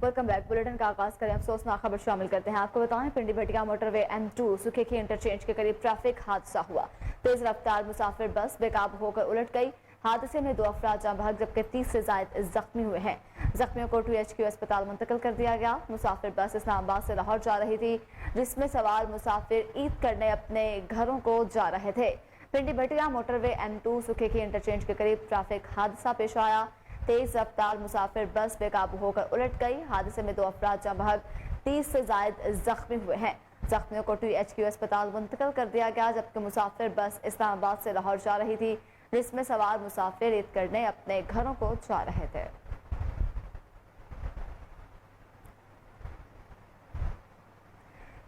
Welcome back. Bulletin का आगाज करें अफसोसनाक खबर शामिल करते हैं। आपको बताएं, पिंडी भटिया मोटरवे M2 सुखेखी इंटरचेंज के करीब ट्रैफिक हादसा हुआ। तेज रफ्तार मुसाफिर बस बेकाबू होकर उलट गई। हादसे में 2 अफराद जान बहक जबकि 30 से ज्यादा जख्मी हुए हैं। जख्मियों को THQ अस्पताल मुंतकिल कर दिया गया। मुसाफिर बस इस्लामाबाद से लाहौर जा रही थी, जिसमें सवार मुसाफिर ईद करने अपने घरों को जा रहे थे। पिंडी भटिया मोटरवे M2 सुखेखी इंटरचेंज के करीब ट्रैफिक हादसा पेश आया। तेज रफ्तार मुसाफिर बस बेकाबू होकर उलट गई। हादसे में 2 अफराद जान बहक 30 से ज्यादा जख्मी हुए हैं। जख्मियों को THQ अस्पताल मुंतकिल कर दिया गया, जबकि मुसाफिर बस इस्लामाबाद से लाहौर जा रही थी, जिसमें सवार मुसाफिर ईद करने अपने घरों को जा रहे थे।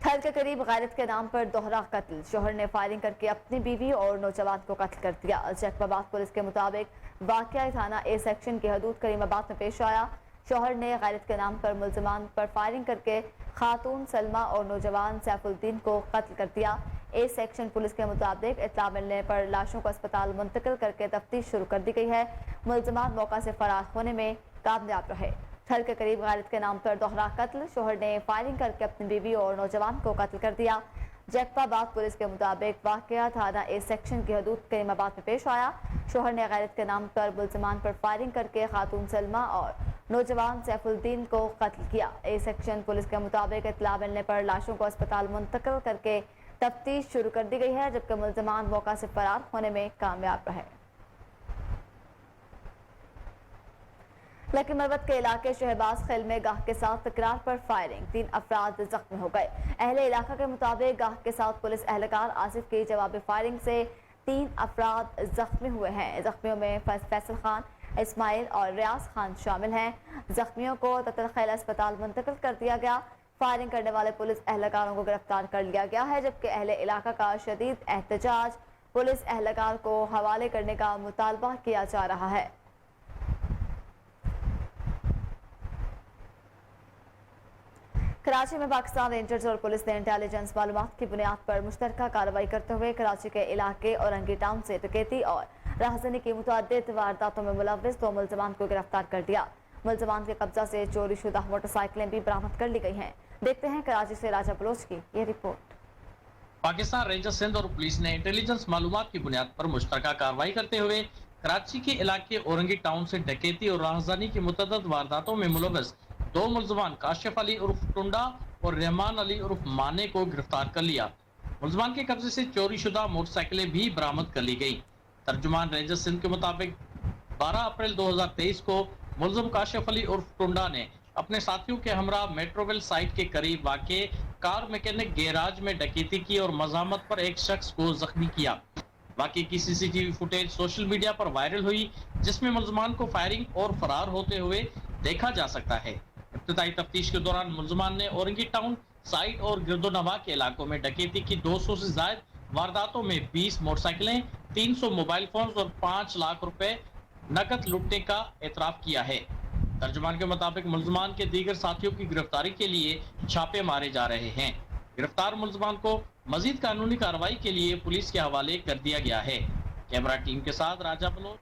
थल के करीब गैरत के नाम पर दोहरा कत्ल। शोहर ने फायरिंग करके अपनी बीवी और नौजवान को कत्ल कर दिया। जैकबाबाद पुलिस के मुताबिक वाकया थाना A सेक्शन की हदूद करीमाबाद में पेश आया। शोहर ने गैरत के नाम पर मुल्जमान पर फायरिंग करके खातून सलमा और नौजवान सैफुद्दीन को कत्ल कर दिया। A सेक्शन पुलिस के मुताबिक इत्तला मिलने पर लाशों को अस्पताल मुंतकिल करके तफ्तीश शुरू कर दी गई है। मुल्जमान मौका से फरार होने में कामयाब रहे। थल के करीब गैरत के नाम पर दोहरा कत्ल। शोहर ने फायरिंग करके अपनी बीवी और नौजवान को कत्ल कर दिया। जैकबाबाद पुलिस के मुताबिक वाकया थाना A सेक्शन की हदूद करीमाबाद में पेश आया। शोहर ने गैरत के नाम पर मुल्जमान पर फायरिंग करके खातून सलमा और नौजवान सैफुद्दीन को कत्ल किया। A सेक्शन पुलिस के मुताबिक इत्तला मिलने पर लाशों को अस्पताल मुंतकिल करके तफ्तीश शुरू कर दी गई है, जबकि मुल्जमान मौका से फरार होने में कामयाब रहे। लेकिन मरवत के इलाके शहबाज खेल में गाह के साथ तकरार पर फायरिंग, 3 अफराद जख्मी हो गए। अहले इलाका के मुताबिक गाह के साथ पुलिस एहलकार आसिफ की जवाबी फायरिंग से 3 अफराद जख्मी हुए हैं। जख्मियों में फैसल खान, इस्माइल और रियाज खान शामिल हैं। जख्मियों को ततल खेल अस्पताल मुंतकिल कर दिया गया। फायरिंग करने वाले पुलिस एहलकारों को गिरफ्तार कर लिया गया है, जबकि अहले इलाका का शदीद एहतजाज पुलिस एहलकार को हवाले करने का मुतालबा किया जा रहा है। कराची में पाकिस्तान रेंजर्स और पुलिस ने इंटेलिजेंस मालूमात की बुनियाद पर मुश्तरका कार्रवाई करते हुए कराची के इलाके औरंगी टाउन से डकैती और राहजनी की मुतअद्दिद वारदातों में मुलव्विस 2 मुल्जमान को गिरफ्तार कर दिया। मुल्जमान के कब्जा से चोरी शुदा मोटरसाइकिलें भी बरामद कर ली गई हैं। देखते हैं कराची से राजा बलोच की ये रिपोर्ट। पाकिस्तान रेंजर्स सिंध और पुलिस ने इंटेलिजेंस मालूमात की बुनियाद पर मुश्तरका कार्रवाई करते हुए कराची के इलाके औरंगी टाउन से डकैती और राहजनी की मुतअद्दिद वारदातों में मुलव्विस 2 मुल्जमान काशिफ अली उर्फ टुंडा और रहमान अली उर्फ माने को गिरफ्तार कर लिया। मुल्जमान के कब्जे से चोरी शुदा मोटरसाइकिलें भी बरामद कर ली गई। तर्जुमान रेंजर्स सिंध के मुताबिक 12 अप्रैल 2023 को मुल्जम काशिफ अली उर्फ टुंडा ने अपने साथियों के हमरा मेट्रोवेल साइट के करीब वाक़े कार मैकेनिक गैराज में डकैती की और मज़ामत पर एक शख्स को जख्मी किया। वाक़े की CCTV फुटेज सोशल मीडिया पर वायरल हुई, जिसमें मुल्जमान को फायरिंग और फरार होते हुए देखा जा सकता है। इब्तिदाई तफ्तीश के दौरान मुल्जमान ने औरंगी टाउन साइट और गिरदोनवा के इलाकों में डकैती की 200 से ज्यादा वारदातों में 20 मोटरसाइकिलें, 300 मोबाइल फोन और 5 लाख रुपए नकद लूटने का एतराफ किया है। तर्जुमान के मुताबिक मुल्जमान के दीगर साथियों की गिरफ्तारी के लिए छापे मारे जा रहे हैं। गिरफ्तार मुल्जमान को मजीद कानूनी कार्रवाई के लिए पुलिस के हवाले कर दिया गया है। कैमरा टीम के साथ राजा बलोच।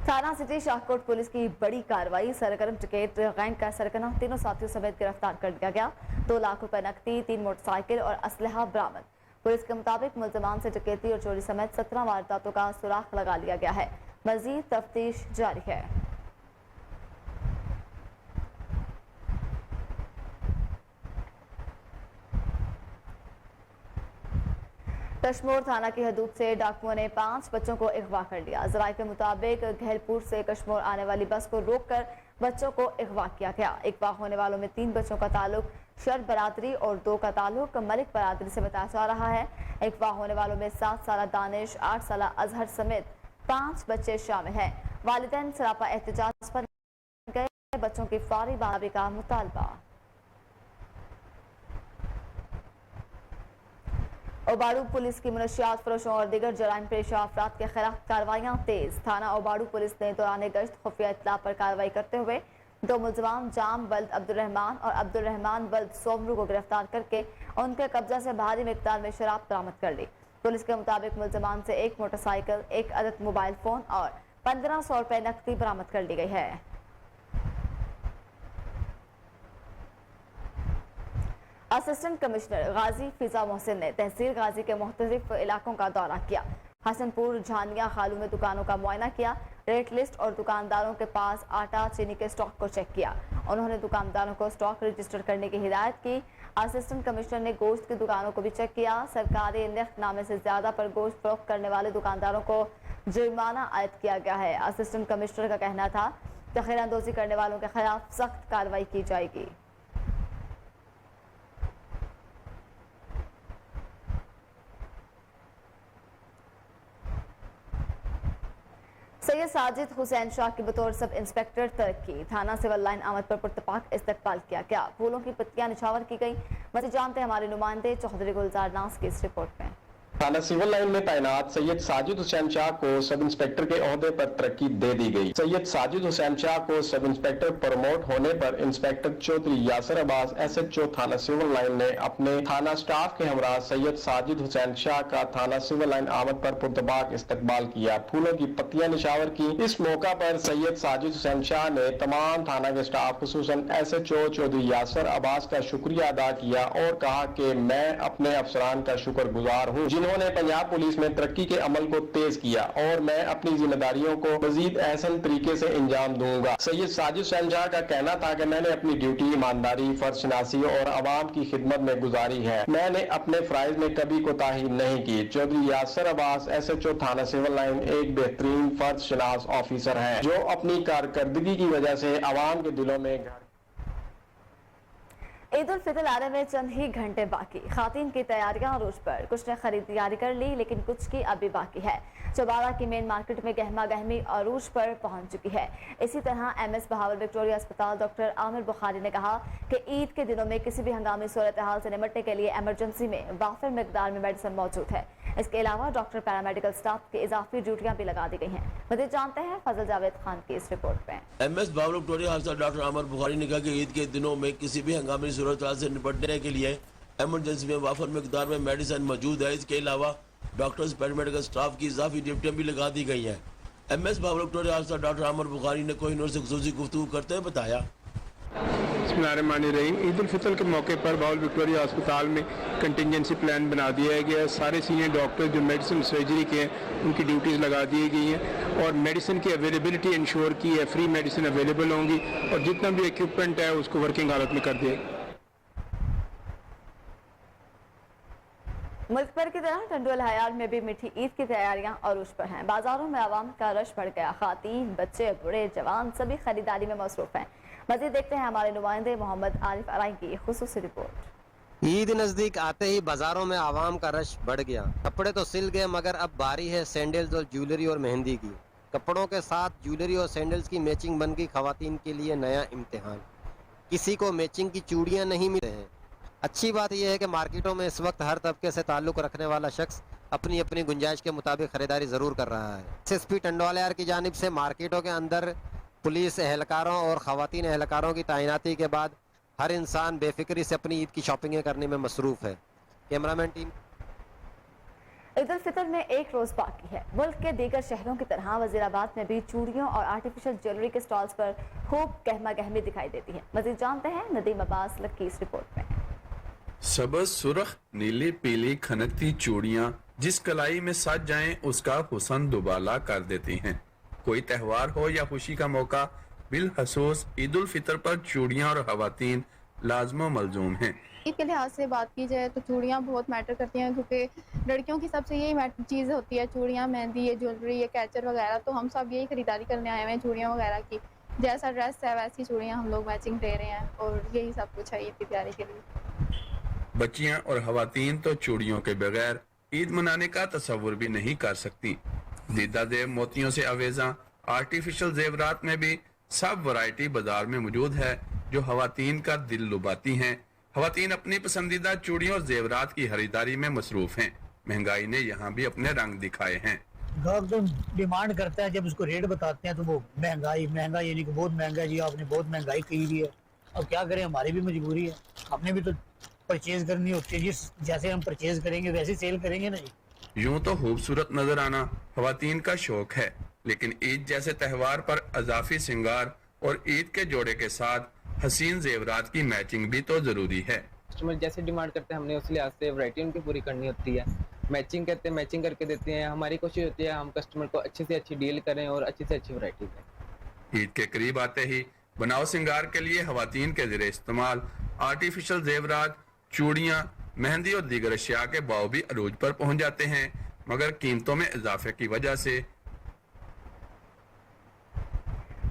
थाना सिटी शाहकोट पुलिस की बड़ी कार्रवाई। सरगर्म टिकट गैंग का सरगना 3 साथियों समेत गिरफ्तार कर लिया गया। 2 लाख रुपए नकदी, 3 मोटरसाइकिल और असलहा बरामद। पुलिस के मुताबिक मुल्जमान से डकैती और चोरी समेत 17 वारदातों का सुराग लगा लिया गया है। मजीद तफ्तीश जारी है। कश्मोर थाना की हदूद से डाकुओं ने 5 बच्चों को अगवा कर लिया। जराये के मुताबिक घैलपुर से कश्मोर आने वाली बस को रोककर बच्चों को अगवा किया गया। अगवा होने वालों में 3 बच्चों का ताल्लुक शर्द बरादरी और 2 का ताल्लुक मलिक बरादरी से बताया जा रहा है। अगवा होने वालों में 7 साल दानिश, 8 साल अजहर समेत 5 बच्चे शामिल हैं। वालिदैन सरापा एहतजाज पर गए। बच्चों की फौरी बहाली का मुतालबा। ओबाड़ू पुलिस की मुनशियात फरोशों और दीगर जराइम पेशा अफराद के खिलाफ कार्रवाइयाँ तेज। थाना ओबाड़ू पुलिस ने दौरान गश्त खुफिया इत्तला पर कार्रवाई करते हुए 2 मुल्जमान जाम वल्द अब्दुर्रहमान और अब्दुर्रहमान वल्द सोमरू को गिरफ्तार करके उनके कब्जा से भारी मिकदार में शराब बरामद कर ली। पुलिस के मुताबिक मुल्जमान से 1 मोटरसाइकिल, 1 अदद मोबाइल फोन और 1500 रुपए नकदी बरामद कर ली गई है। असिस्टेंट कमिश्नर गाजी फिजा मोहसिन ने तहसील गाजी के मुख्तलिफ इलाकों का दौरा किया। हसनपुर, झानिया, खालू में दुकानों का मुआयना किया। रेट लिस्ट और दुकानदारों के पास आटा, चीनी के स्टॉक को चेक किया। उन्होंने दुकानदारों को स्टॉक रजिस्टर करने की हिदायत की। असिस्टेंट कमिश्नर ने गोश्त की दुकानों को भी चेक किया। सरकारी निर्खनामे से ज्यादा पर गोश्त फरोख्त करने वाले दुकानदारों को जुर्माना आयद किया गया है। असिस्टेंट कमिश्नर का कहना था तखीर अंदोजी करने वालों के खिलाफ सख्त कार्रवाई की जाएगी। सैयद साजिद हुसैन शाह की बतौर सब इंस्पेक्टर तरक्की थाना सिविल लाइन आमद पर पुरतपाक इस्तकबाल किया गया। फूलों की पत्तियां निछावर की गई। मज़ीद जानते हैं हमारे नुमाइंदे चौधरी गुलजार नास की इस रिपोर्ट में। थाना सिविल लाइन में तैनात सैयद साजिद हुसैन शाह को सब इंस्पेक्टर के ओहदे पर तरक्की दे दी गई। सैयद साजिद हुसैन शाह को सब इंस्पेक्टर प्रमोट होने पर इंस्पेक्टर चौधरी यासर अब्बास SHO थाना सिविल लाइन ने अपने थाना स्टाफ के हमरा सैयद साजिद हुसैन शाह का थाना सिविल लाइन आमद पर पुरतबाक इस्तकबाल किया। फूलों की पत्तियां निछावर की। इस मौका पर सैयद साजिद हुसैन शाह ने तमाम थाना के स्टाफ खुसूसन SHO चौधरी यासर अब्बास का शुक्रिया अदा किया और कहा कि मैं अपने अफसरान का शुक्रगुजार हूँ जिन्होंने पंजाब पुलिस में तरक्की के अमल को तेज किया और मैं अपनी जिम्मेदारियों को मजीद एहसन तरीके से अंजाम दूंगा। सैयद साजिद हुसैन शाह का कहना था कि मैंने अपनी ड्यूटी ईमानदारी, फर्जशनासी और आवाम की खिदमत में गुजारी है। मैंने अपने फराइज में कभी कोताही नहीं की। चौधरी यासर अब्बास SHO थाना सिविल लाइन एक बेहतरीन फर्जशनास ऑफिसर है जो अपनी कारकर्दगी की वजह से आवाम के दिलों में ईद उल फितर आने में चंद ही घंटे बाकी। खातीन की तैयारियां अरूज पर। कुछ ने खरीदारी कर ली लेकिन कुछ की अभी बाकी है। चौबारा की मेन मार्केट में गहमा गहमी अरूज पर पहुंच चुकी है। इसी तरह MS बहावल विक्टोरिया अस्पताल डॉक्टर आमिर बुखारी ने कहा कि ईद के दिनों में किसी भी हंगामी सूरत हाल से निपटने के लिए एमरजेंसी में वाफिर मिकदार में मेडिसिन मौजूद है। इसके अलावा डॉक्टर, पैरामेडिकल स्टाफ की इजाफी ड्यूटियां भी लगा दी गई हैं। मज़ीद जानते हैं फजल जावेद खान की इस रिपोर्ट में। MS बहावल विक्टोरिया अस्पताल डॉक्टर आमिर बुखारी ने कहा कि ईद के दिनों में किसी भी हंगामी सूरत हाल से निपटने के लिए एमरजेंसी में वाफिर मिकदार में मेडिसिन मौजूद है। इसके अलावा डॉक्टर्स, पैरामेडिकल स्टाफ की इजाफी ड्यूटियां भी लगा दी गई हैं। MS बहावल विक्टोरिया अस्पताल डॉक्टर आमिर बुखारी ने कोहिनूर से खुसूसी गुफ्तगू करते हुए बताया, बिस्मिल्लाहिर्रहमानिर्रहीम। ईद उल फितर के मौके पर बहावल विक्टोरिया अस्पताल में कंटिजेंसी प्लान बना दिया गया है। सारे सीनियर डॉक्टर जो मेडिसिन सर्जरी के हैं उनकी ड्यूटीज़ लगा दी गई हैं और मेडिसिन की अवेलेबिलिटी इंश्योर की है। फ्री मेडिसिन अवेलेबल होंगी और जितना भी इक्विपमेंट है उसको वर्किंग हालत में कर दिया। मुल्क भर की तरह टंडोल हयाल में भी मीठी ईद की तैयारियां अरूज पर हैं। बाजारों में आवाम का रश बढ़ गया। खातीन, बच्चे, बूढ़े, जवान सभी खरीदारी में मसरूफ हैं। मज़ीद देखते हैं हमारे नुमाइंदे मोहम्मद आरिफ अराई की खुसूसी रिपोर्ट। ईद नजदीक आते ही बाजारों में आवाम का रश बढ़ गया। कपड़े तो सिल गए मगर अब बारी है सैंडल्स और ज्वेलरी और मेहंदी की। कपड़ों के साथ ज्वेलरी और सैंडल्स की मैचिंग बन गई खवातीन के लिए नया इम्तिहान। किसी को मैचिंग की चूड़ियां नहीं मिल रही हैं। अच्छी बात यह है कि मार्केटों में इस वक्त हर तबके से ताल्लुक़ रखने वाला शख्स अपनी अपनी गुंजाइश के मुताबिक खरीदारी ज़रूर कर रहा है। SSP टंडोलियार की जानिब से मार्केटों के अंदर पुलिस एहलकारों और ख़वातीन एहलकारों की तैनाती के बाद हर इंसान बेफिक्री से अपनी ईद की शॉपिंग करने में मसरूफ़ है। Cameraman team. ईद उल फितर में एक रोज बाकी है। मुल्क के दीगर शहरों की तरह वजीराबाद में भी चूड़ियों और आर्टिफिशियल ज्वेलरी के स्टॉल्स पर खूब गहमा गहमी दिखाई देती है। मज़ीद जानते हैं नदीम अब्बास की इस रिपोर्ट में। सबज, सुर्ख, नीली, पीली खनकती चूड़ियां जिस कलाई में सज जाएं उसका हुस्न दुबाला कर देती हैं। कोई त्यौहार हो या खुशी का मौका, बिलखसूस ईद उल फितर पर चूड़ियां और खवातीन लाजमो मलजूम हैं। ईद के लिहाज से बात की जाए तो चूड़ियाँ बहुत मैटर करती हैं क्योंकि लड़कियों की सबसे यही चीज़ होती है, चूड़ियाँ, मेहंदी, ये ज्वेलरी, ये कैचर वगैरह। तो हम सब यही खरीदारी करने आए हुए हैं चूड़ियाँ वगैरह की। जैसा ड्रेस है वैसी चूड़ियाँ हम लोग मैचिंग दे रहे हैं और यही सब कुछ है ईद की तैयारी के लिए। बच्चियां और खवातीन तो चूड़ियों के बगैर ईद मनाने का तस्वुर भी नहीं कर सकती। दीदा जेब, मोतियों से अवेजा, आर्टिफिशियल जेवरात में भी सब वैरायटी बाजार में मौजूद है जो खवातीन का दिल लुभाती हैं। खवातीन अपनी पसंदीदा चूड़ियों और जेवरात की खरीदारी में मसरूफ हैं। महंगाई ने यहाँ भी अपने रंग दिखाए हैं। ग्राहक तो डिमांड करता है, जब उसको रेट बताते हैं तो वो महंगाई यानी कि बहुत महंगा जी, आपने बहुत महंगाई की हुई है। अब क्या करें, हमारी भी मजबूरी है, हमने भी तो परचेज करनी होती है। जिस जैसे हम परचेज करेंगे वैसे सेल करेंगे ना जी। यूं तो खूबसूरत नजर आना खवातीन का शौक है, लेकिन ईद जैसे त्यौहार पर अजाफी श्रृंगार और ईद के जोड़े के साथ हसीन जेवरात की मैचिंग भी तो जरूरी है। कस्टमर जैसे डिमांड करते हैं हमने उस लिहाज से वैरायटी उनकी पूरी करनी होती है। मैचिंग करते हैं, मैचिंग करके देते हैं। हमारी कोशिश होती है हम कस्टमर को अच्छी से अच्छी डील करें और अच्छी से अच्छी वैरायटी दें। ईद के करीब आते ही बनाव सिंगार के लिए खवातीन के ज़रिए इस्तेमाल आर्टिफिशियल जेवरात, चूड़ियाँ, मेहंदी और दीगर अशिया के भाव भी अरूज पर पहुँच जाते हैं, मगर कीमतों में इजाफे की वजह से।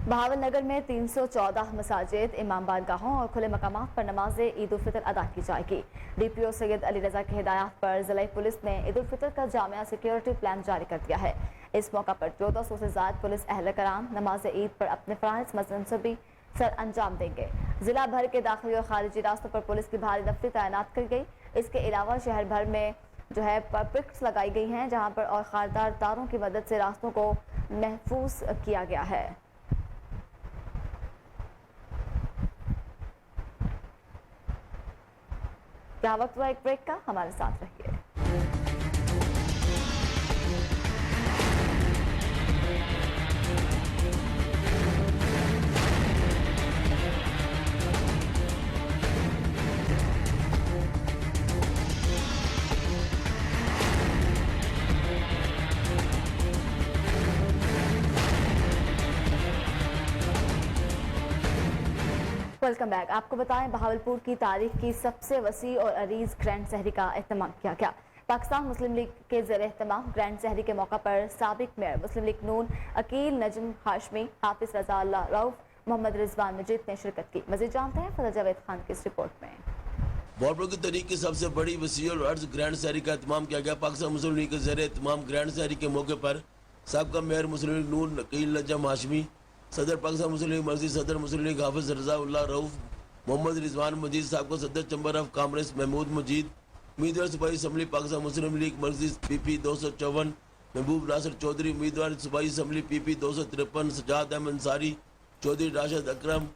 बहावलनगर में 314 मसाजिद, इमाम बारगाहों और खुले मकामात पर नमाज ईद उल फितर अदा की जाएगी। DPO सैयद अली रजा की हिदायत पर जिला पुलिस ने ईद उल फितर का जामिया सिक्योरिटी प्लान जारी कर दिया है। इस मौका पर 1400 से ज्यादा पुलिस एहलकारान नमाज ईद पर अपने फराइज मनसूबी सर अंजाम देंगे। जिला भर के दाखिली और खारिजी रास्तों पर पुलिस की भारी नफरी तैनात की गई। इसके अलावा शहर भर में जो है पिक्स लगाई गई हैं, जहां पर और खारदार तारों की मदद से रास्तों को महफूज किया गया है। क्या वक्त हुआ एक ब्रेक का, हमारे साथ रहिए। Welcome back. आपको बताएं, बहावलपुर की तारीख की सबसे वसी और अरीज ग्रैंड सहरी का एहतमाम किया गया। पाकिस्तान मुस्लिम लीग के ज़रिए एहतमाम ग्रैंड सहरी के मौका पर साबिक मेयर मुस्लिम लीग नून अकील नजम हाशमी, हाफिज रजा अल्लाह रऊफ, मोहम्मद रिजवान मजीद ने शिरकत की। मजीद जानते हैं फजल जावेद खान की इस रिपोर्ट में। बहावलपुर की तारीख की सबसे बड़ी वसी और अर्ज ग्रैंड सहरी का एहतमाम किया गया। पाकिस्तान मुस्लिम लीग के ज़रिए एहतमाम ग्रैंड सहरी के मौके पर साबिका मेयर मुस्लिम लीग नून अकील नजम हाशमी, सदर पाकिस्तान मुस्लिम लीग मर्कज़ी सदर मुस्लिम लीग हाफिज रजा अल्लाह रऊफ, मोहम्मद रिजवान मजीद साहब को सदर chamber of commerce Mahmood Majeed, उम्मीदवार सिपाही असम्बली पाकिस्तान मुस्लिम लीग मर्कज़ी PP 254 महबूब नासिर चौधरी, उम्मीदवार सिपाही assembly PP 253 Sajjad Ahmad Ansari, Chaudhry Rashid Akram,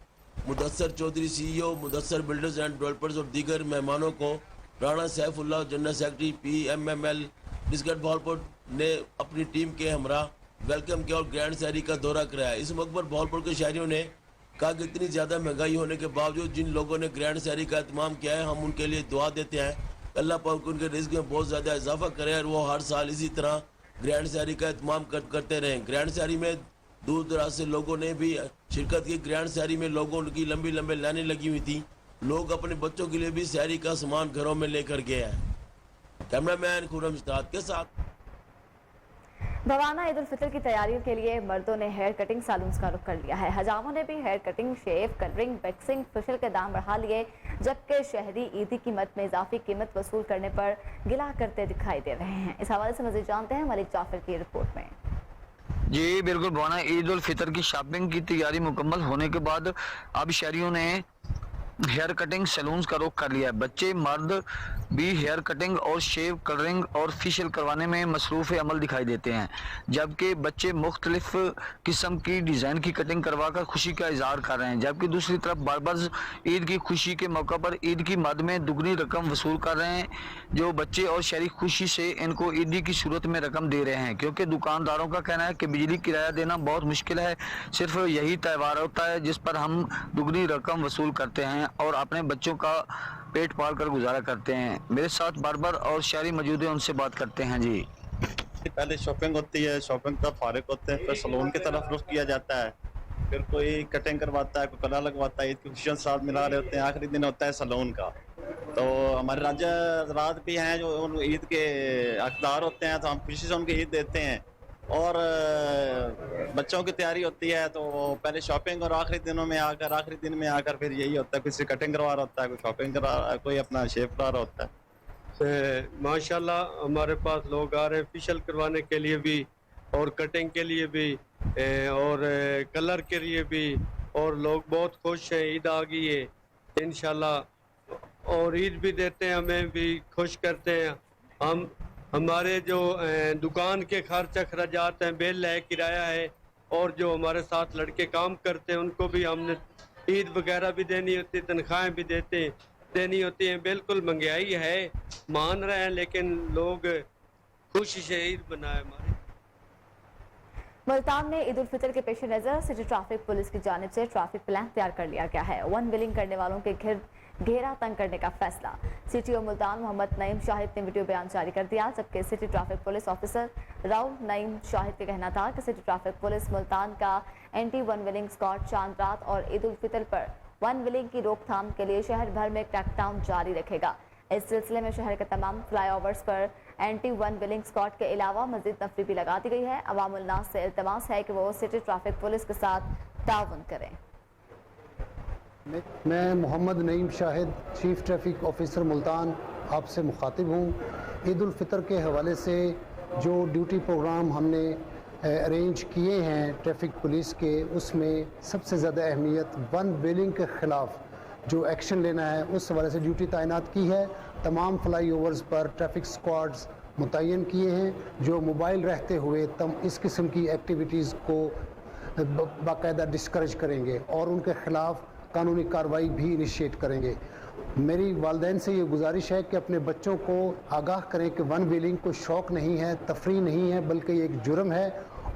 Mudassar Chaudhry CEO Mudassar builders and developers और दीगर मेहमानों को Rana Saifullah general secretary PMML district Bahawalpur ने अपनी टीम के हमरा वेलकम किया और ग्रैंड सहरी का दौरा कराया। इस मौके पर बहावलपुर के शहरियों ने कहा कि इतनी ज़्यादा महंगाई होने के बावजूद जिन लोगों ने ग्रैंड सहरी का एहतमाम किया है, हम उनके लिए दुआ देते हैं। अल्लाह पाक उनके रिज़्क़ में बहुत ज़्यादा इजाफा करे और वो हर साल इसी तरह ग्रैंड सहरी का एहतमाम करते रहें। ग्रैंड सहरी में दूर दराज से लोगों ने भी शिरकत की। ग्रैंड सहरी में लोगों की लंबी लाइनें लगी हुई थी। लोग अपने बच्चों के लिए भी सहरी का सामान घरों में लेकर गए हैं। कैमरामैन खुरम इस्ताद के साथ। भवाना ईद उल फितर की तैयारियों के लिए मर्दों ने हेयर कटिंग सैलून्स का रुख कर लिया है। हजामों ने भी हेयर कटिंग, शेव, कलरिंग, वैक्सिंग, फेशियल के दाम बढ़ा लिए, जबकि शहरी ईदी कीमत में इजाफी कीमत वसूल करने पर गिला करते दिखाई दे रहे हैं। इस हवाले से मज़ीद जानते हैं मलिक जाफर की रिपोर्ट में। जी बिल्कुल, भवाना ईद उल फितर की शॉपिंग की तैयारी मुकम्मल होने के बाद अब शहरियों ने हेयर कटिंग सैलून्स का रुख कर लिया है। बच्चे मर्द भी हेयर कटिंग और शेव, कलरिंग और फेशियल करवाने में मसरूफ़ अमल दिखाई देते हैं, जबकि बच्चे मुख्तलिफ किस्म की डिज़ाइन की कटिंग करवा कर खुशी का इजहार कर रहे हैं। जबकि दूसरी तरफ बार्बर्स ईद की खुशी के मौका पर ईद की मद में दुगनी रकम वसूल कर रहे हैं। जो बच्चे और शहरी खुशी से इनको ईदी की सूरत में रकम दे रहे हैं, क्योंकि दुकानदारों का कहना है कि बिजली किराया देना बहुत मुश्किल है। सिर्फ यही त्यौहार होता है जिस पर हम दुगनी रकम वसूल करते हैं और अपने बच्चों का पेट पाल कर गुजारा करते हैं। मेरे साथ बार्बर और शहरी मौजूद हैं, उनसे बात करते हैं। जी, पहले शॉपिंग होती है, शॉपिंग का फारिग होते हैं, फिर सलून की तरफ रुख किया जाता है, फिर कोई कटिंग करवाता है, कोई कलर लगवाता है। ईद की खुशियों के साथ मिला रहे होते हैं। आखिरी दिन होता है सलून का। तो हमारे राज्य हज़रात भी हैं जो उन ईद के हकदार होते हैं, तो हम खुशी से उनकी ईद देते हैं। और बच्चों की तैयारी होती है, तो पहले शॉपिंग और आखिरी दिन में आकर फिर यही होता है, किसी कटिंग करवा रहा होता है, कोई शॉपिंग करा रहा है, कोई अपना शेव करा रहा होता है। माशाल्लाह हमारे पास लोग आ रहे हैं फेशियल करवाने के लिए भी और कटिंग के लिए भी और कलर के लिए भी, और लोग बहुत खुश हैं। ईद आ गई है इंशाल्लाह, और ईद भी देते हैं, हमें भी खुश करते हैं। हमारे जो दुकान के खर्च अखराजात हैं, बिल है, किराया है, और जो हमारे साथ लड़के काम करते हैं उनको भी हमने ईद वगैरह भी देनी होती है, तनख्वाहें भी देनी होती हैं। बिल्कुल महंगाई है, मान रहे हैं, लेकिन लोग खुशी से ईद मनाए। हमारे मुल्तान में ईद उल फितर के पेश नज़र सिटी ट्रैफिक पुलिस की जानिब से ट्रैफिक प्लान तैयार कर लिया गया है। वन व्हीलिंग करने वालों के घेरा तंग करने का फैसला। CTO मुल्तान मोहम्मद नईम शाहिद ने वीडियो बयान जारी कर दिया, जबकि city traffic police officer Raul Naeem Shahid का कहना था कि सिटी ट्रैफिक पुलिस मुल्तान का एंटी वन व्हीलिंग स्क्वाड चांद रात और ईद उल फितर पर वन व्हीलिंग की रोकथाम के लिए शहर भर में क्रैकडाउन जारी रखेगा। इस सिलसिले में शहर के तमाम फ्लाईओवर्स पर एंटी वन व्हीलिंग स्क्वाड के अलावा मजीद नफरी भी लगा दी गई है। अवामुल नास से इल्तमास है कि वो सिटी ट्रैफिक पुलिस के साथ ताउन करें। मैं Muhammad Naeem Shahid, chief traffic officer Multan, आपसे मुखातिब हूँ। ईद उल फितर के हवाले से जो ड्यूटी प्रोग्राम हमने अरेंज किए हैं ट्रैफिक पुलिस के, उसमें सबसे ज़्यादा अहमियत वन व्हीलिंग के ख़िलाफ़ जो एक्शन लेना है उस हवाले से ड्यूटी तैनात की है। तमाम फ्लाई ओवर्स पर ट्रैफिक स्क्वाड्स मुतय्यन किए हैं जो मोबाइल रहते हुए इस किस्म की एक्टिविटीज़ को बाकायदा डिस्करेज करेंगे और उनके ख़िलाफ़ कानूनी कार्रवाई भी इनिशिएट करेंगे। मेरी वालिदैन से ये गुजारिश है कि अपने बच्चों को आगाह करें कि वन व्हीलिंग कोई शौक़ नहीं है, तफरी नहीं है, बल्कि एक जुर्म है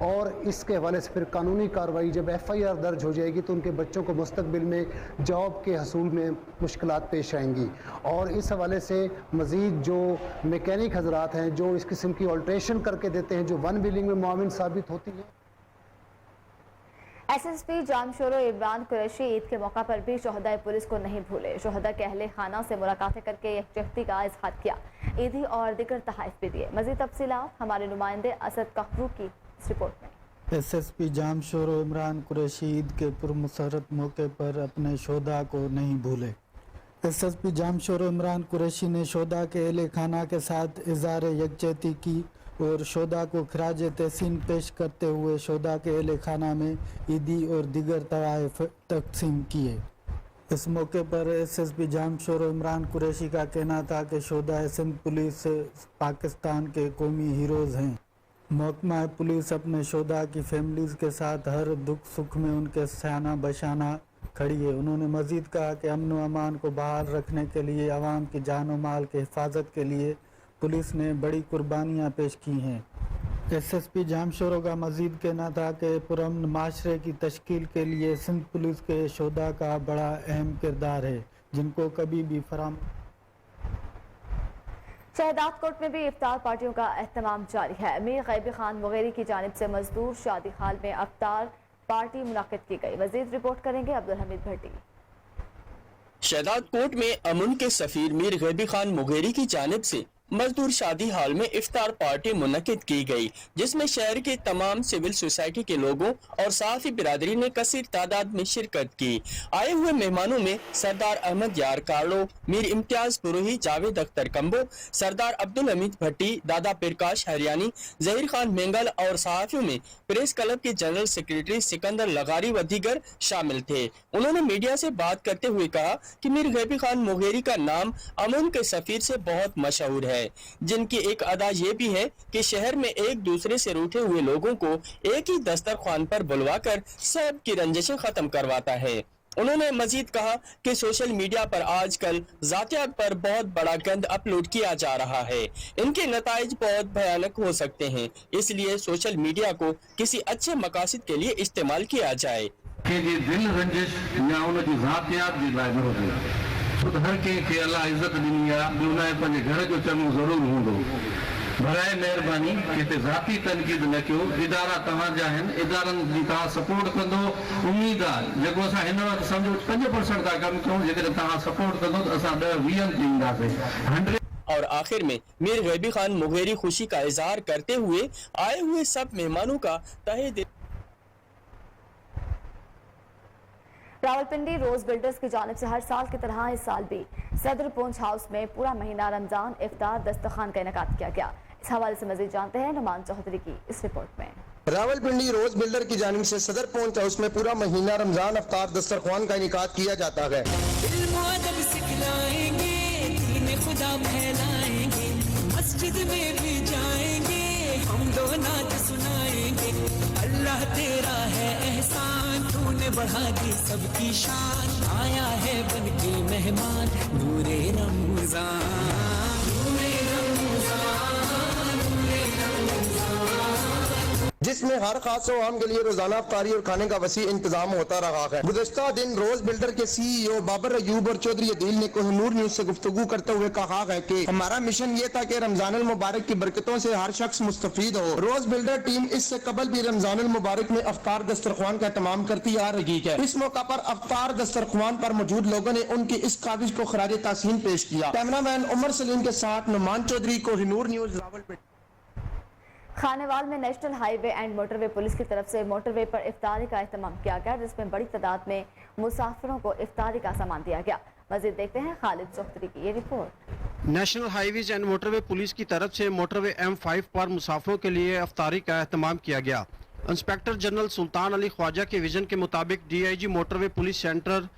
और इसके हवाले से फिर कानूनी कार्रवाई जब FIR दर्ज हो जाएगी तो उनके बच्चों को मुस्तकबिल में जॉब के हसूल में मुश्किलात पेश आएंगी। और इस हवाले से मज़ीद जो मैकेनिक हजरात हैं जो इस किस्म की ऑल्ट्रेशन करके देते हैं जो वन व्हीलिंग में मुआविन साबित होती है। SSP जामशोरो इमरान कुरैशी ईद के मौका पर भी शोहदा पुलिस को नहीं भूले। शोहदा के अहले खाना से मुलाकातें करके यकजहती का इजहार किया, ईदी और दिगर तहफ़ भी दिए। मज़ीद तफसीलात हमारे नुमाइंदे असद कखरू की रिपोर्ट में। SSP जामशोरो इमरान कुरैशी ईद के पुरमसरत मौके पर अपने शोहदा को नहीं भूले। SSP जामशोरो इमरान कुरैशी ने शोहदा के अहले खाना के साथ इज़हार यकजहती की और शोहदा को खराज तहसीन पेश करते हुए शोहदा के अहले खाना में ईदी और दिगर तोहफ़े तकसीम किए। इस मौके पर SSP जामशोरो इमरान कुरैशी का कहना था कि शोहदा सिंध पुलिस पाकिस्तान के कौमी हीरोज़ हैं। महकमा पुलिस अपने शोहदा की फैमिलीज़ के साथ हर दुख सुख में उनके सयाना बशाना खड़ी है। उन्होंने मज़ीद कहा कि अमन व अमान को बहाल रखने के लिए आवाम की जान व माल की हिफाजत के लिए पुलिस ने बड़ी कुर्बानियाँ पेश की हैं। SSP जामशोरो का मज़ीद कहना था कि पुरअमन माशरे की तश्कील के लिए सिंध पुलिस के शोहदा का बड़ा अहम किरदार है, जिनको कभी भी फराम। शहदाद कोट में भी इफ्तार पार्टियों का एहतमाम जारी है। अमीर गैबी खान मुगेरी की जानिब से मजदूर शादी हाल में इफ्तार पार्टी मुनाकिद की गई। मजीद रिपोर्ट करेंगे अब्दुल हमीद भट्टी। शहदाद कोट में अमन के सफीर मीर गैबी खान मुगेरी की जानिब से मजदूर शादी हाल में इफ्तार पार्टी मुनक्किद की गई, जिसमें शहर के तमाम सिविल सोसाइटी के लोगों और साथ ही बिरादरी ने कसीर तादाद में शिरकत की। आए हुए मेहमानों में सरदार अहमद यार कार्लो, मीर इम्तियाज पुरोही, जावेद अख्तर कंबो, सरदार अब्दुल हमीद भट्टी, दादा प्रकाश हरियाणी, जहीर खान मेंगल और सहाफियों में प्रेस क्लब के जनरल सेक्रेटरी सिकंदर लगारी व दीगर शामिल थे। उन्होंने मीडिया से बात करते हुए कहा कि मीर गैबी खान मुगेरी का नाम अमन के सफीर से बहुत मशहूर है, जिनकी एक अदा ये भी है कि शहर में एक दूसरे से रूठे हुए लोगों को एक ही दस्तरखान पर बुलवाकर सब की रंजिशें खत्म करवाता है। उन्होंने मजीद कहा कि सोशल मीडिया पर आजकल जातियात पर बहुत बड़ा गंद अपलोड किया जा रहा है, इनके नताइज बहुत भयानक हो सकते हैं, इसलिए सोशल मीडिया को किसी अच्छे मकासद के लिए इस्तेमाल किया जाए। दिल रंजिश या उनकी जातियात जी लाइ न हुजे, खुद हर कंहिंखे अलाह इज़त ॾिनी आहे, उनजे पंहिंजे घर जो चङो ज़रूरु हूंदो। बराए महिरबानी हिते ज़ाती तनक़ीद न कयो, इदारा तव्हांजा आहिनि, इदारनि जी तव्हां सपोर्ट कंदो। उम्मीद आहे जेको असां हिन वक़्तु सम्झो 5% था कमु कयूं, जेकॾहिं तव्हां सपोर्ट कंदो त असां 10-20 ते ईंदासीं। और आखिर में मीर गैबी खान मुगेरी खुशी का इजहार करते हुए आए हुए सब मेहमानों का तहे दिल। रावलपिंडी रोज बिल्डर्स की जानिब से हर साल की तरह इस साल भी सदर पोंछ हाउस में पूरा महीना रमजान इफ्तार दस्तरखान का इनेकाद किया गया। इस हवाले से मजीद जानते हैं नुमान चौधरी की इस रिपोर्ट में। रावलपिंडी रोज बिल्डर की जानिब से सदर पोंछ हाउस में पूरा महीना रमजान इफ्तार दस्तरखान का इनेकाद किया जाता है। खुदा फैलाएंगे, मस्जिद में भी जाएंगे, हम दो नात सुनाएंगे। अल्लाह तेरा है एहसान, तूने बढ़ा दी सबकी शान, आया है बन के मेहमान नूरे रमजान, नूरे रमजान, नूरे रमजान। जिस जिसमें हर खास आवाम के लिए रोजाना अफ्तारी और खाने का वसी इंतजाम होता रहा है। गुज़श्ता दिन रोज बिल्डर के CEO बाबर अयूब और चौधरी अदील ने कोहिनूर न्यूज से गुफ्तगू करते हुए कहा है कि हमारा मिशन ये था कि रमजान अल मुबारक की बरकतों से हर शख्स मुस्तफीद हो। रोज बिल्डर टीम इससे कबल भी रमजान अल मुबारक में अफ्तार दस्तरख्वान का एहतमाम करती आ रही है। इस मौका पर अफ्तार दस्तरख्वान पर मौजूद लोगों ने उनकी इस काविश को खराज तासीन पेश किया। कैमरामैन उमर सलीम के साथ नुमान चौधरी, कोहिनूर न्यूज, रावलपिंडी। खानेवाल में national highway and motorway police की तरफ से मोटरवे पर इफ्तारी का एहतमाम किया गया, जिसमें बड़ी तादाद में मुसाफिरों को इफ्तारी का सामान दिया गया। मजीद देखते हैं खालिद चौधरी की ये report. National highways and motorway police की तरफ से मोटरवे M5 पर मुसाफिरों के लिए इफ्तारी का एहतमाम किया गया। इंस्पेक्टर जनरल सुल्तान अली ख्वाजा के विजन के मुताबिक DIG motorway police centre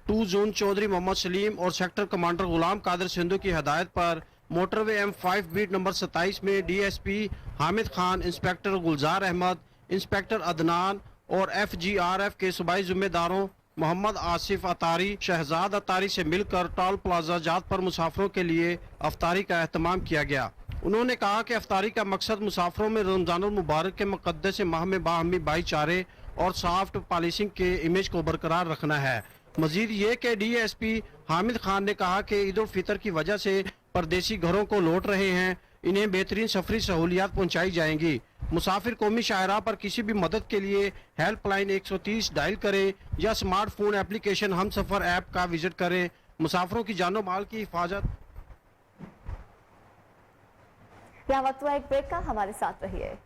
2 zone Chaudhry Muhammad Saleem और सेक्टर कमांडर गुलाम कादिर सिंधु की हदायत पर मोटरवे M5 बीट नंबर 27 में DSP हामिद खान, इंस्पेक्टर गुलजार अहमद, इंस्पेक्टर अदनान और FGRF के सूबाई जिम्मेदारों मोहम्मद आसिफ अतारी, शहजाद अतारी से मिलकर टोल प्लाजा जात पर मुसाफिरों के लिए अफ्तारी का एहतमाम किया गया। उन्होंने कहा कि अफ्तारी का मकसद मुसाफिरों में रमजान मुबारक के मुक़द्दस माह में बाहमी भाईचारे और सॉफ्ट पॉलिसिंग के इमेज को बरकरार रखना है। मजीद ये कि DSP हामिद खान ने कहा कि ईद उल फितर की वजह से परदेसी घरों को लौट रहे हैं, इन्हें बेहतरीन सफरी सहूलियात पहुंचाई जाएंगी। मुसाफिर कौमी शाहरा पर किसी भी मदद के लिए हेल्पलाइन 130 डायल करें या स्मार्टफोन एप्लीकेशन हम सफ़र ऐप का विजिट करें। मुसाफिरों की जानो माल की हिफाजत। यहाँ वक्त हुआ एक ब्रेक का, हमारे साथ रहिए।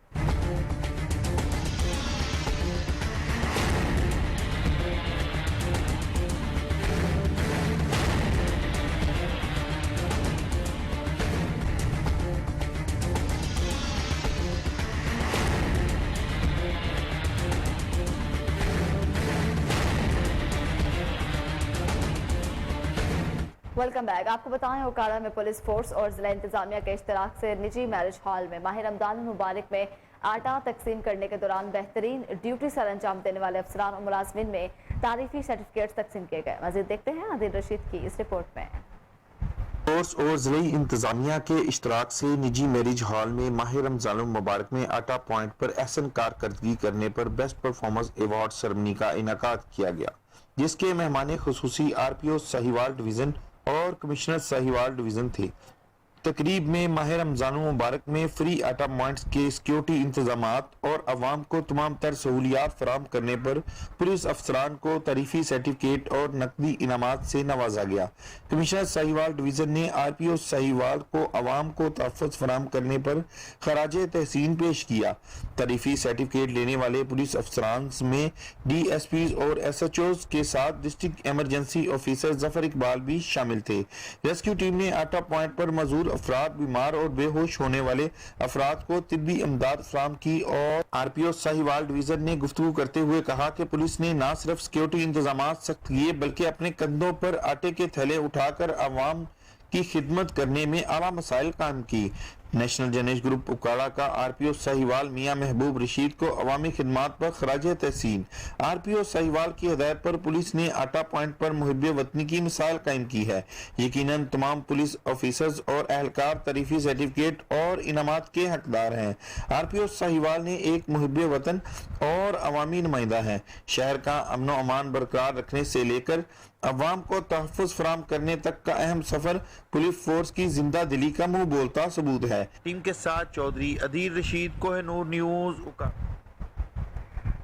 Welcome back. आपको बताएं, ओकाड़ा में पुलिस फोर्स और जिला इंतजामिया के इश्तराक से निजी मैरिज हॉल में माह रमजान मुबारक में आटा तकसीम करने के दौरान बेहतरीन ड्यूटी सर अंजाम देने वाले अफसरान और मुलाजमीन में तारीफी सर्टिफिकेट तकसीम किए गए। मजीद देखते हैं आदिल रशीद की इस रिपोर्ट में। फोर्स और जिला इंतजामिया के इश्तराक से निजी मैरिज हॉल में माह रमजान मुबारक में आटा पॉइंट पर एहसन कारकर्दगी करने पर बेस्ट परफॉर्मेंस अवार्ड सेरेमनी का इनेकाद किया गया, जिसके मेहमान खुसूसी RPO साहिवाल डिवीजन और कमिश्नर साहिवाल डिवीजन थे। तकरीब में माह रमजान मुबारक में फ्री आटा पॉइंट्स के सिक्योरिटी इंतजामात और अवाम को तमाम तर सहूलियात फराहम करने पर पुलिस अफसरान को तारीफी सर्टिफिकेट और नकदी इनामात से नवाजा गया। कमिश्नर साहिवाल डिवीजन ने RPO साहिवाल को अवाम को तहफ़्फ़ुज़ फराहम करने पर खराज तहसीन पेश किया। तारीफी सर्टिफिकेट लेने वाले पुलिस अफसरान में DSPs और SHOs के साथ district emergency officer Zafar Iqbal भी शामिल थे। रेस्क्यू टीम ने आटा पॉइंट पर मौजूद अफराद, बीमार और बेहोश होने वाले अफराद को तिब्बी इमदाद फराहम की और RPO साहिवाल डिवीजन ने गुफ्तगू करते हुए कहा कि पुलिस ने न सिर्फ सिक्योरिटी इंतजाम सख्त किए बल्कि अपने कंधों पर आटे के थैले उठाकर अवाम की खिदमत करने में आला मसाइल कायम की। नेशनल जर्नलिस्ट ग्रुप उकाड़ा का RPO साहिवाल मियां महबूब रशीद को अवामी खिदमात पर खराज तहसीन। RPO साहिवाल की हदायत पर पुलिस ने आटा पॉइंट पर मुहिब वतनी की मिसाल कायम की है। यकीनन तमाम पुलिस ऑफिसर्स और एहलकार तारीफी सर्टिफिकेट और इनामात के हकदार हैं। RPO साहिवाल ने एक मुहिब वतन और अवामी नुमाइंदा है। शहर का अमन व अमान बरकरार रखने से लेकर अवाम को तहफ़्फ़ुज़ फराहम करने तक का अहम सफर पुलिस फोर्स की जिंदा दिली का मुंह बोलता सबूत है। टीम के साथ चौधरी अदील रशीद, कोहिनूर न्यूज, उकाड़ा।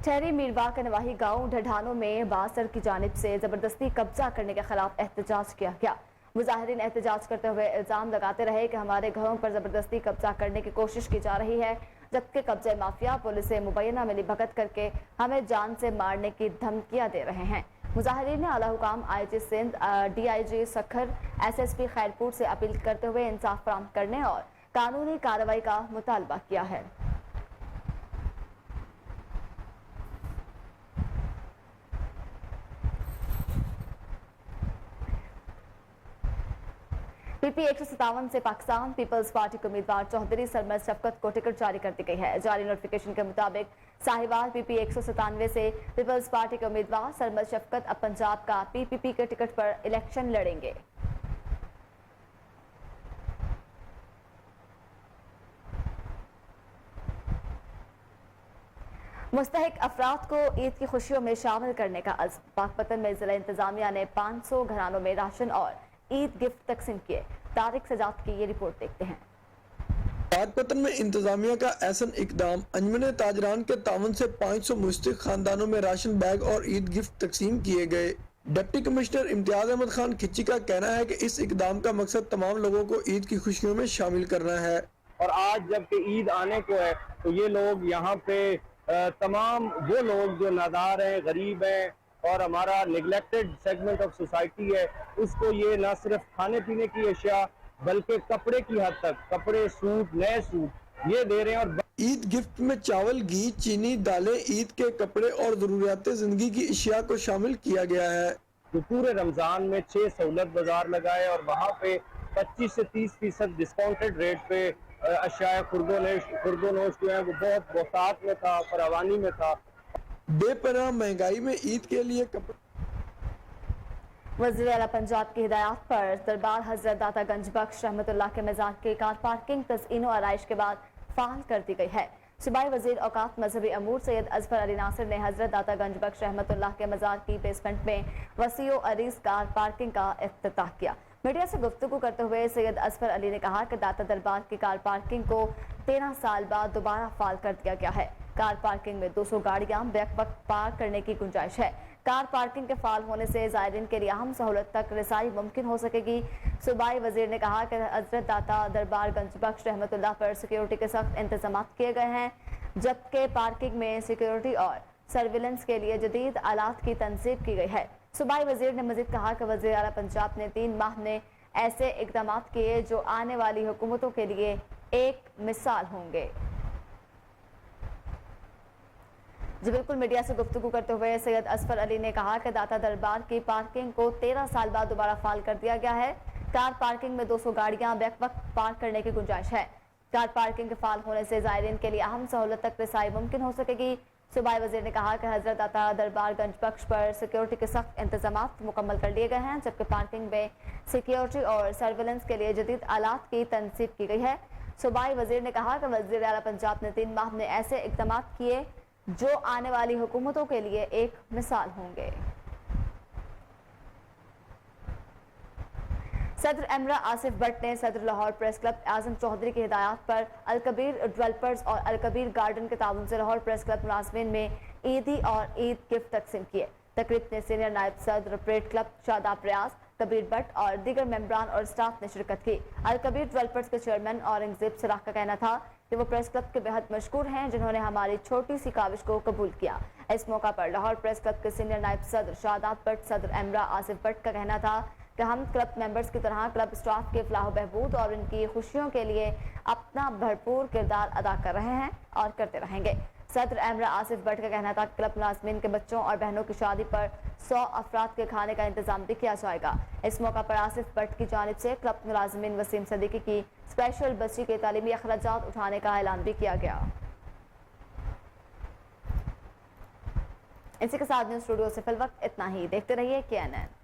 ठहरी मीरबाग का नवाही गांव ढढानों में बासर की जानिब से जबरदस्ती कब्जा करने के खिलाफ एहतजाज किया गया। मुजाहिरीन एहतजाज करते हुए इल्जाम लगाते रहे कि हमारे घरों पर जबरदस्ती कब्जा करने की कोशिश की जा रही है, जबकि कब्जा माफिया पुलिस से मुबैना मिलीभगत करके हमें जान से मारने की धमकियां दे रहे हैं। मुजाहिरीन ने आला हुकाम IG Sindh, DIG Sukkur, SSP Khairpur से अपील करते हुए इंसाफ फराहम करने और कानूनी कार्रवाई का मुतालबा किया है। PP 157 से पाकिस्तान पीपल्स पार्टी के उम्मीदवार चौधरी सरमद शफकत को टिकट जारी कर दी गई है। जारी नोटिफिकेशन के मुताबिक साहिवाल PP 197 से पीपल्स पार्टी के उम्मीदवार सरमद शफकत अब पंजाब का PPP के टिकट पर इलेक्शन लड़ेंगे। मुस्तहिक अफराद को ईद की खुशियों में शामिल करने का अज़्म। पाकपतन में जिला इंतजामिया ने 500 घरानों में राशन और ईद गिफ्ट तकसीम किए। तारिक सजाद की ये रिपोर्ट देखते हैं। पाकपतन में इंतजामिया का ऐसा इकदाम अंजमन ताजरान के तावन से 500 मुस्तहिक खानदानों में राशन बैग और ईद गिफ्ट तकसीम किए गए। डिप्टी कमिश्नर इम्तियाज अहमद खान खिच्ची का कहना है कि इस इकदाम का मकसद तमाम लोगों को ईद की खुशियों में शामिल करना है। और आज जबकि ईद आने को है तो ये लोग यहाँ पे तमाम वो लोग जो नादार हैं, गरीब हैं और हमारा निगलेक्टेड सेगमेंट ऑफ सोसाइटी है, उसको ये न सिर्फ खाने पीने की अशिया बल्कि कपड़े की हद तक, कपड़े, सूट, नए सूट ये दे रहे हैं। और ईद गिफ्ट में चावल, घी, चीनी, दालें, ईद के कपड़े और जरूरियात जिंदगी की अशिया को शामिल किया गया है। जो पूरे रमजान में 6 सहूलत बाजार लगाए और वहाँ पे 25 से 30% डिस्काउंटेड रेट पे अशिया खुर्दोनोश जो है वो बहुत बहुतात में था, फरावानी में था। बेपनाह महंगाई में ईद के लिए कपड़े। वज़ीर आला पंजाब की हिदायत पर दरबार हजरत दाता गंज बख्श रहमतुल्लाह के मज़ार की कार पार्किंग तज़ईन और आराइश के बाद फ़ाल कर दी गई है। सूबाई वज़ीर औकात मजहबी अमूर सैयद अजफर अली नासिर ने हजरत दाता गंज बख्श रहमतुल्लाह के मज़ार की बेसमेंट में वसीओ अरीज कार पार्किंग का इफ्तिताह किया। मीडिया से गुफ्तगू करते हुए सैयद अजफर अली ने कहा कि दाता दरबार की कार पार्किंग को 13 साल बाद दोबारा फाल कर दिया गया है। कार पार्किंग में 200 गाड़ियां बैक वक्त पार्क करने की गुंजाइश है। कार पार्किंग के फाल होने से ज़ायरीन के लिए अहम सहूलत तक रसाई मुमकिन हो सकेगी। सूबाई वजीर ने कहा कि हजरत दाता दरबार गंज बख्श रहमतुल्लाह पर सिक्योरिटी के सख्त इंतजाम किए गए हैं, जबकि पार्किंग में सिक्योरिटी और सर्विलेंस के लिए जदीद आलात की तनसीब की गई है। सूबाई वजीर ने मजीद कहा कि वज़ीर आला पंजाब ने 3 माह में ऐसे इकदाम किए जो आने वाली हुकूमतों के लिए एक मिसाल होंगे। जी बिल्कुल, मीडिया से गुफ्तगू करते हुए सैयद अजफर अली ने कहा कि दाता दरबार की पार्किंग को 13 साल बाद दोबारा फाल कर दिया गया है। कार पार्किंग में 200 गाड़ियां बैक वक्त पार्क करने की गुंजाइश है। कार पार्किंग के फाल होने से ज़ायरीन के लिए अहम सहूलत तक रसाई मुमकिन हो सकेगी। सूबाई वजीर ने कहा कि हजरत दाता दरबार गंज बख्श पर सिक्योरिटी के सख्त इंतजाम मुकम्मल कर लिए गए हैं, जबकि पार्किंग में सिक्योरिटी और सर्विलेंस के लिए जदीद आलात की तनसीब की गई है। सूबाई वजीर ने कहा कि वज़ीर आला पंजाब ने 3 माह में ऐसे इकदाम किए जो आने वाली हुकूमतों के लिए एक मिसाल होंगे। सदर एमरा आसिफ भट्ट ने सदर लाहौर प्रेस क्लब आजम चौधरी की हिदायत पर अलकबीर डेवलपर्स और अलकबीर गार्डन के ताउन से लाहौर प्रेस क्लब मुलाजमीन में ईदी और ईद गिफ्ट तकसीम किए। तकरीब में सीनियर नायब सदर परेड क्लब शादाब रियाज, कबीर भट्ट और दीगर मेंबरान और स्टाफ ने शिरकत की। अलकबीर डेवलपर्स के चेयरमैन औरंगजेब सराख का कहना था कि वो प्रेस क्लब के बेहद मशकूर हैं, जिन्होंने हमारी छोटी सी काविश को कबूल किया। इस मौका पर लाहौर प्रेस क्लब के सीनियर नायब सदर शादाब भट्ट, सदर एमरा आसिफ भट्ट का कहना था कि हम क्लब मेंबर्स की तरह क्लब स्टाफ के फलाह बहबूद और इनकी खुशियों के लिए अपना भरपूर किरदार अदा कर रहे हैं और करते रहेंगे। सदर एमरा आसिफ भट्ट का कहना था क्लब मुलाजमीन के बच्चों और बहनों की शादी पर 100 अफराद के खाने का इंतजाम भी किया जाएगा। इस मौका पर आसिफ भट्ट की जानिब से क्लब मुलाजमीन वसीम सदीकी की स्पेशल बच्ची के तालीमी अखराजात उठाने का ऐलान भी किया गया। इसी के साथ न्यूज़ स्टूडियो से फिल वक्त इतना ही। देखते रहिए KNN।